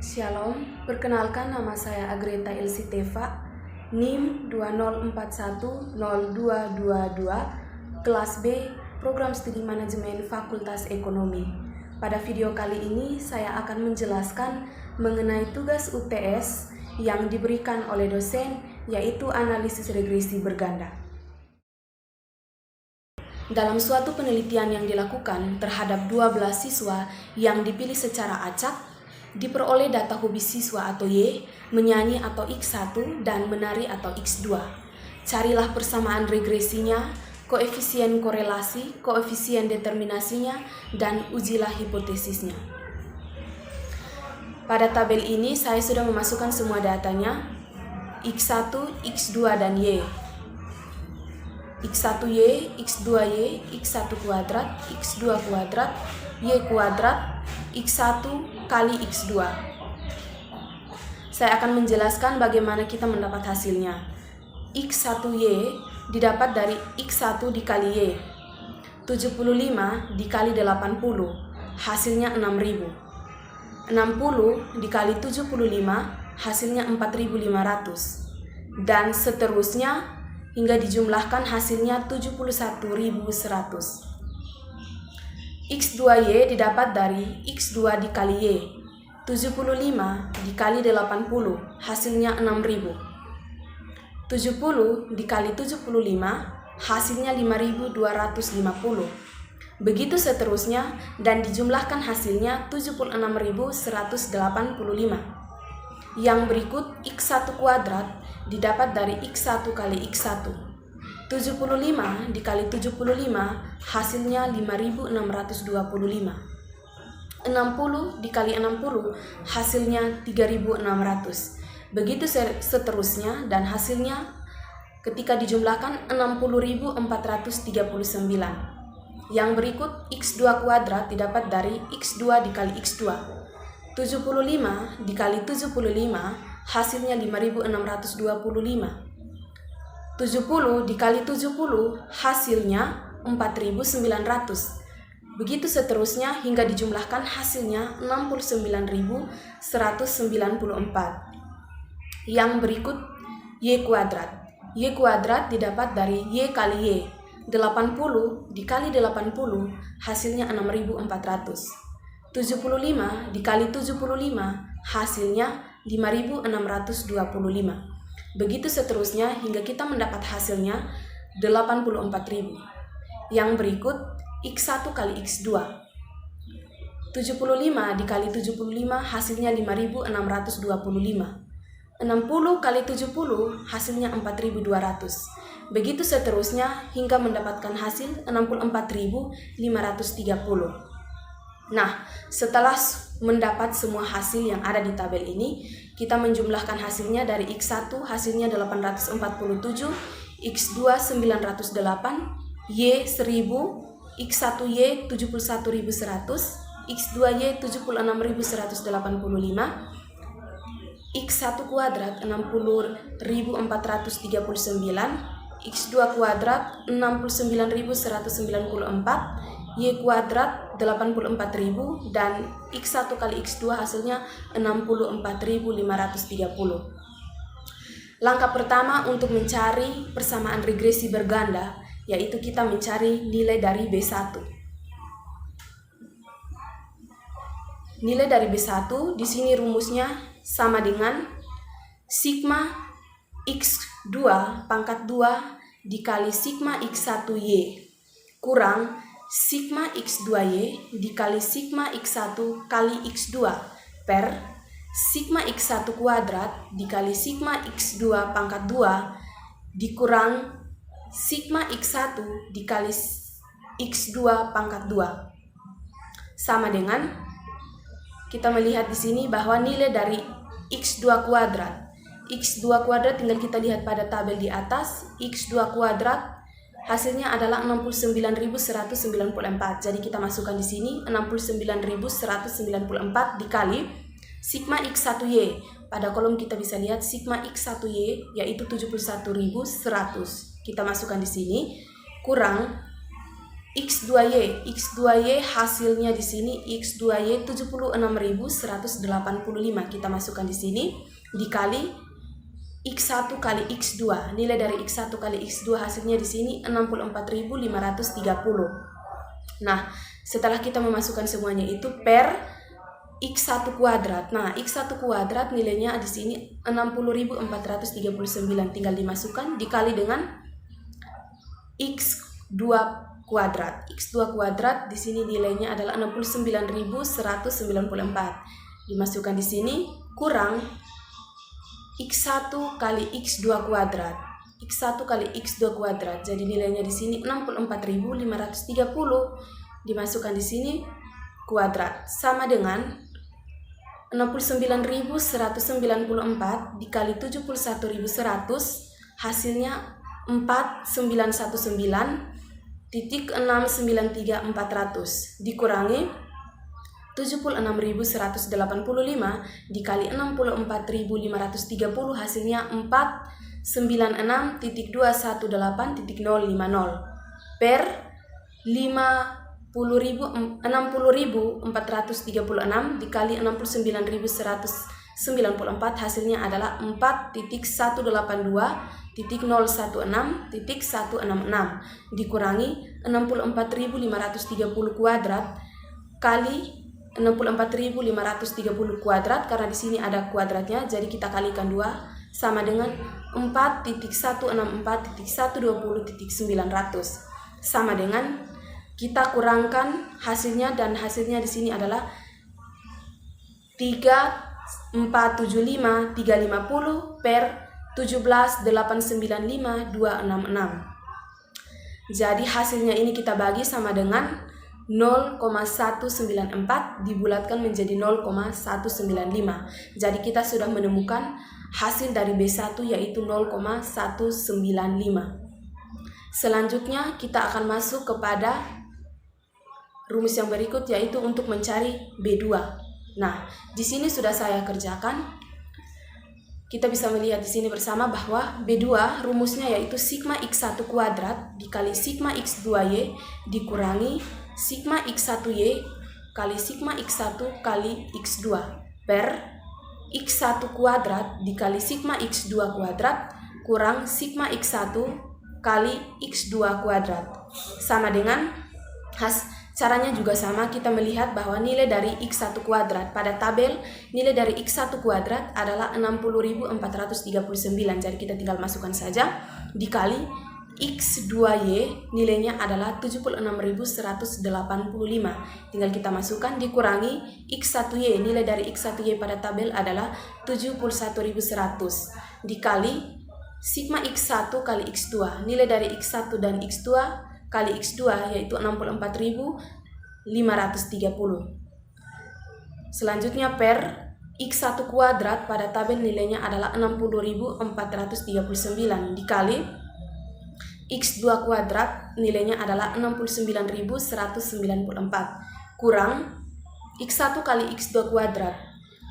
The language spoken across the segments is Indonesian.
Shalom, perkenalkan nama saya Agreta Elsiteva, NIM 20410222, kelas B, Program Studi Manajemen Fakultas Ekonomi. Pada video kali ini saya akan menjelaskan mengenai tugas UTS yang diberikan oleh dosen, yaitu analisis regresi berganda. Dalam suatu penelitian yang dilakukan terhadap 12 siswa yang dipilih secara acak, diperoleh data hobi siswa atau Y, menyanyi atau X1, dan menari atau X2. Carilah persamaan regresinya, koefisien korelasi, koefisien determinasinya, dan ujilah hipotesisnya. Pada tabel ini saya sudah memasukkan semua datanya, X1, X2, dan Y. X1Y, X2Y, X1 kuadrat, X2 kuadrat, Y kuadrat, X1 kali X2. Saya akan menjelaskan bagaimana kita mendapat hasilnya. X1Y didapat dari X1 dikali Y. 75 dikali 80, hasilnya 6000. 60 dikali 75, hasilnya 4500. Dan seterusnya hingga dijumlahkan hasilnya 71.100. X2Y didapat dari X2 dikali Y. 75 dikali 80, hasilnya 6000. 70 dikali 75, hasilnya 5250. Begitu seterusnya dan dijumlahkan hasilnya 76.185. Yang berikut X1 kuadrat didapat dari X1 kali X1. 75 dikali 75, hasilnya 5625. 60 dikali 60, hasilnya 3600. Begitu seterusnya dan hasilnya ketika dijumlahkan 60.439. Yang berikut X2 kuadrat didapat dari X2 dikali X2. 75 dikali 75, hasilnya 5625. 70 dikali 70, hasilnya 4900. Begitu seterusnya hingga dijumlahkan hasilnya 69.194. Yang berikut Y kuadrat. Y kuadrat didapat dari Y kali Y. 80 dikali 80, hasilnya 6400. 75 dikali 75, hasilnya 5625. Begitu seterusnya hingga kita mendapat hasilnya 84.000. Yang berikut X1 kali X2. 75 dikali 75, hasilnya 5625. 60 kali 70, hasilnya 4200. Begitu seterusnya hingga mendapatkan hasil 64.530. Nah, setelah mendapat semua hasil yang ada di tabel ini, kita menjumlahkan hasilnya dari X1 hasilnya 847, X2 908, Y 1000, X1Y 71.100, X2Y 76.185, X1 kuadrat 60.439, X2 kuadrat 69.194, Y kuadrat 84.000, dan X1 kali X2 hasilnya 64.530. Langkah pertama untuk mencari persamaan regresi berganda, yaitu kita mencari nilai dari B1. Nilai dari B1 di sini rumusnya sama dengan sigma X2 pangkat 2 dikali sigma X1Y kurang sigma X2Y dikali sigma X1 kali X2 per sigma X1 kuadrat dikali sigma X2 pangkat 2 dikurang sigma X1 dikali X2 pangkat 2. Sama dengan kita melihat di sini bahwa nilai dari X2 kuadrat. X2 kuadrat tinggal kita lihat pada tabel di atas. X2 kuadrat hasilnya adalah 69.194. Jadi kita masukkan di sini 69.194 dikali sigma X1Y. Pada kolom kita bisa lihat sigma X1Y yaitu 71.100. Kita masukkan di sini kurang 69.194 dikali X2Y. X2Y hasilnya di sini X2Y 76.185. Kita masukkan di sini dikali X1 kali X2. Nilai dari X1 kali X2 hasilnya di sini 64.530. Nah, setelah kita memasukkan semuanya itu per X1 kuadrat. Nah, X1 kuadrat nilainya di sini 60.439. Tinggal dimasukkan dikali dengan X2 kuadrat. X2 kuadrat di sini nilainya adalah 69.194. Dimasukkan di sini kurang X1 kali X2 kuadrat. X1 kali X2 kuadrat. Jadi nilainya di sini 64.530. Dimasukkan di sini kuadrat sama dengan 69.194 dikali 71.100 hasilnya 4919.693400 dikurangi 76.185 dikali 64.530 hasilnya 496.218.050 per 60.436 dikali 69.194 hasilnya adalah 4.182.016.166 dikurangi 64.530 kuadrat kali 64.530 kuadrat, karena di sini ada kuadratnya jadi kita kalikan 2 sama dengan 4.164.120.900 sama dengan kita kurangkan hasilnya, dan hasilnya di sini adalah 3.475.350 per 17.895.266. Jadi hasilnya ini kita bagi sama dengan 0,194 dibulatkan menjadi 0,195. Jadi kita sudah menemukan hasil dari B1 yaitu 0,195. Selanjutnya kita akan masuk kepada rumus yang berikut yaitu untuk mencari B2. Nah, di sini sudah saya kerjakan. Kita bisa melihat di sini bersama bahwa B2 rumusnya yaitu sigma X1 kuadrat dikali sigma X2Y dikurangi sigma X1Y kali sigma X1 kali X2 per X1 kuadrat dikali sigma X2 kuadrat kurang sigma X1 kali X2 kuadrat sama dengan caranya juga sama. Kita melihat bahwa nilai dari X1 kuadrat pada tabel nilai dari X1 kuadrat adalah 60.439. Jadi kita tinggal masukkan saja dikali X2Y nilainya adalah 76.185. Tinggal kita masukkan dikurangi X1Y. Nilai dari X1Y pada tabel adalah 71.100 dikali sigma X1 kali X2. Nilai dari X1 dan X2 kali X2 yaitu 64.530. Selanjutnya per X1 kuadrat pada tabel nilainya adalah 60.439 dikali X2 kuadrat nilainya adalah 69.194 kurang X1 kali X2 kuadrat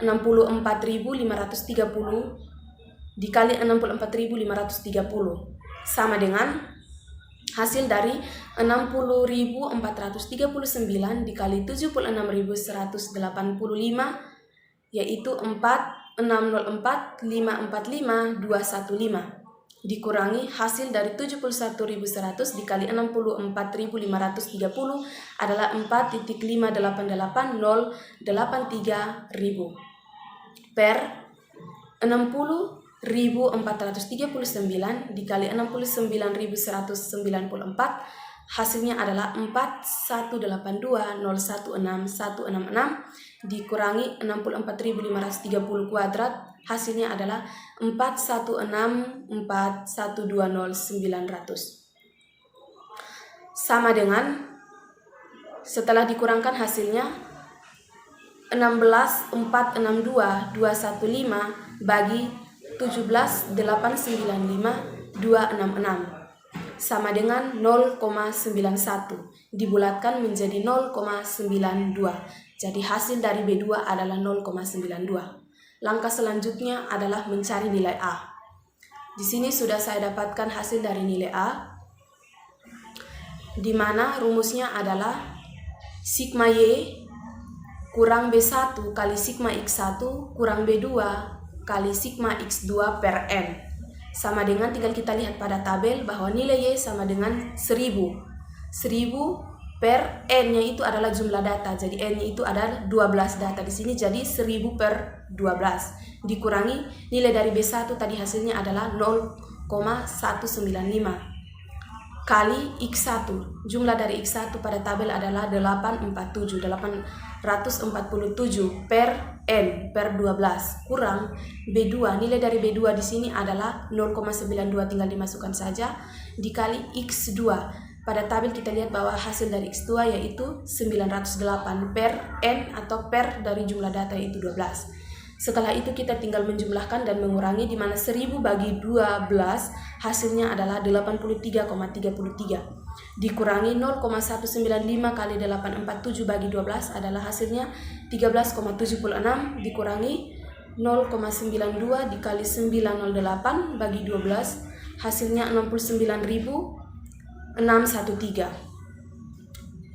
64.530 dikali 64.530 sama dengan hasil dari 60.439 dikali 76.185 yaitu 4.604.545.215 dikurangi hasil dari 71.100 dikali 64.530 adalah 4.588.083.000 per 60.439 dikali 69.194 hasilnya adalah 4.182.016.166 dikurangi 64.530 kuadrat hasilnya adalah 4.164.120.900 sama dengan setelah dikurangkan hasilnya 16.462.215 bagi 17.895.266 sama dengan 0,91 dibulatkan menjadi 0,92. Jadi hasil dari B2 adalah 0,92. Langkah selanjutnya adalah mencari nilai A. Di sini sudah saya dapatkan hasil dari nilai A. di mana rumusnya adalah sigma Y kurang B1 kali sigma X1 kurang B2 kali sigma X2 per N. Sama dengan, tinggal kita lihat pada tabel bahwa nilai Y sama dengan 1000. 1000 per N-nya itu adalah jumlah data. Jadi N-nya itu adalah 12 data di sini. Jadi 1000 per 12 dikurangi nilai dari B1 tadi hasilnya adalah 0,195 kali X1. Jumlah dari X1 pada tabel adalah 847 per N per 12 kurang B2. Nilai dari B2 di sini adalah 0,92, tinggal dimasukkan saja, dikali X2. Pada tabel kita lihat bahwa hasil dari X2 yaitu 908 per N atau per dari jumlah data yaitu 12. Setelah itu kita tinggal menjumlahkan dan mengurangi, di mana 1000 bagi 12 hasilnya adalah 83,33 dikurangi 0,195 kali 847 bagi 12 adalah hasilnya 13,76 dikurangi 0,92 dikali 908 bagi 12 hasilnya 69.613.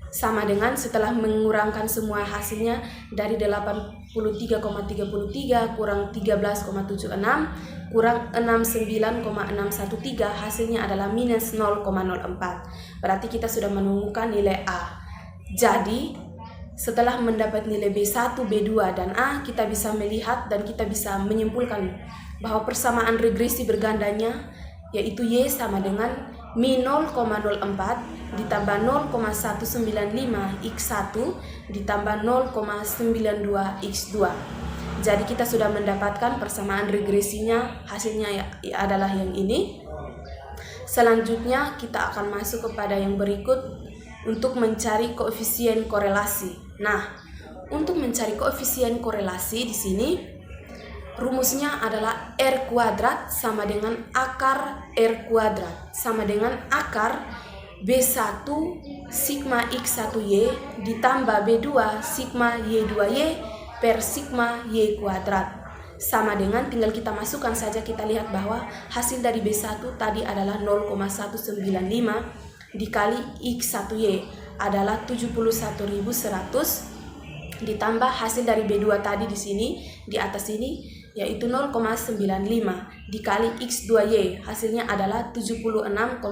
Sama dengan setelah mengurangkan semua hasilnya dari 83,33 kurang 13,76 kurang 69,613 hasilnya adalah minus 0,04. Berarti kita sudah menemukan nilai A. Jadi setelah mendapat nilai B1, B2 dan A, kita bisa melihat dan kita bisa menyimpulkan bahwa persamaan regresi bergandanya yaitu Y sama dengan min 0,04 ditambah 0,195 X1 ditambah 0,92 X2. Jadi kita sudah mendapatkan persamaan regresinya, hasilnya adalah yang ini. Selanjutnya kita akan masuk kepada yang berikut untuk mencari koefisien korelasi. Nah, untuk mencari koefisien korelasi di sini rumusnya adalah R kuadrat sama dengan akar R kuadrat sama dengan akar B1 sigma X1Y ditambah B2 sigma Y2Y per sigma Y kuadrat. Sama dengan, tinggal kita masukkan saja, kita lihat bahwa hasil dari B1 tadi adalah 0,195 dikali X1Y adalah 71.100 ditambah hasil dari B2 tadi di sini di atas ini yaitu 0,95 dikali X2Y hasilnya adalah 76,185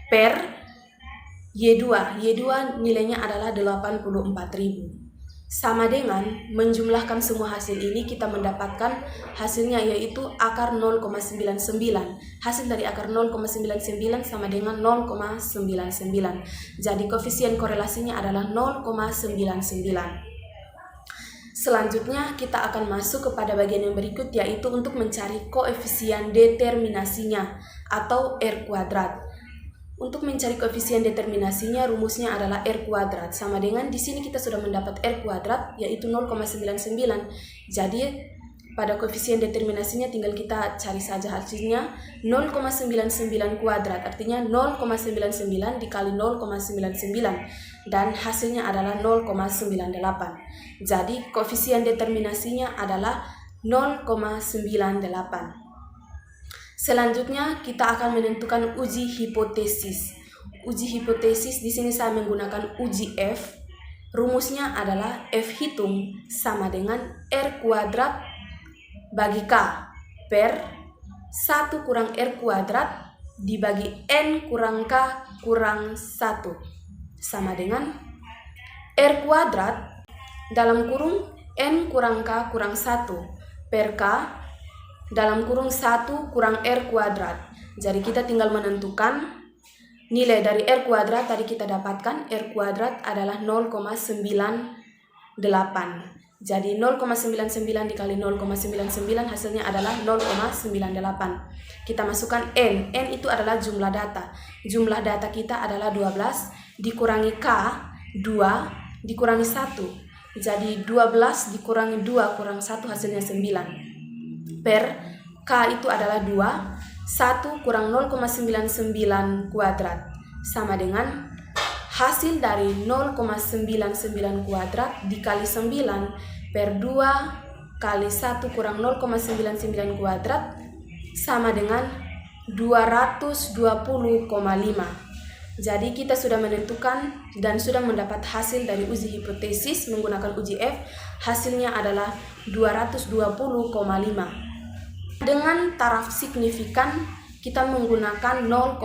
per Y2 nilainya adalah 84.000. Sama dengan menjumlahkan semua hasil ini kita mendapatkan hasilnya yaitu akar 0,99. Hasil dari akar 0,99 sama dengan 0,99. Jadi koefisien korelasinya adalah 0,99. Selanjutnya kita akan masuk kepada bagian yang berikut yaitu untuk mencari koefisien determinasinya atau R kuadrat. Untuk mencari koefisien determinasinya rumusnya adalah R kuadrat sama dengan di sini kita sudah mendapat R kuadrat yaitu 0,99. Jadi pada koefisien determinasinya tinggal kita cari saja hasilnya 0,99 kuadrat artinya 0,99 dikali 0,99 dan hasilnya adalah 0,98. Jadi koefisien determinasinya adalah 0,98. Selanjutnya kita akan menentukan uji hipotesis. Uji hipotesis di sini saya menggunakan uji F. Rumusnya adalah F hitung sama dengan R kuadrat bagi K per 1 kurang R kuadrat dibagi N kurang K kurang 1 sama dengan R kuadrat dalam kurung N kurang K kurang 1 per K dalam kurung 1 kurang R kuadrat. Jadi kita tinggal menentukan nilai dari R kuadrat tadi kita dapatkan R kuadrat adalah 0,98. Jadi 0,99 dikali 0,99 hasilnya adalah 0,98. Kita masukkan N. N itu adalah jumlah data. Jumlah data kita adalah 12 dikurangi K 2 dikurangi 1. Jadi 12 dikurangi 2 kurang 1 hasilnya 9. Per K itu adalah 2. 1 kurang 0,99 kuadrat sama dengan hasil dari 0,99 kuadrat dikali 9 per 2 kali 1 kurang 0,99 kuadrat sama dengan 220,5. Jadi kita sudah menentukan dan sudah mendapat hasil dari uji hipotesis menggunakan uji F. Hasilnya adalah 220,5. Dengan taraf signifikan kita menggunakan 0,05,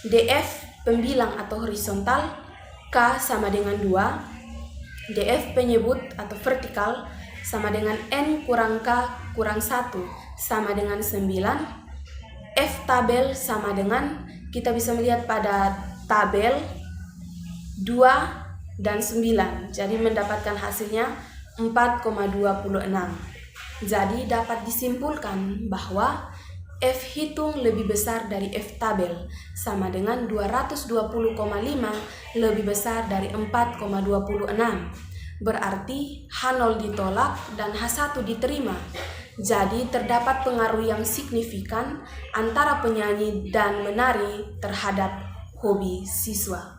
DF pembilang atau horizontal, K sama dengan 2, DF penyebut atau vertikal sama dengan N kurang K kurang 1 sama dengan 9, F tabel sama dengan, kita bisa melihat pada tabel 2 dan 9, jadi mendapatkan hasilnya 4,26. Jadi dapat disimpulkan bahwa F hitung lebih besar dari F tabel sama dengan 220,5 lebih besar dari 4,26. Berarti H0 ditolak dan H1 diterima. Jadi terdapat pengaruh yang signifikan antara penyanyi dan menari terhadap hobi siswa.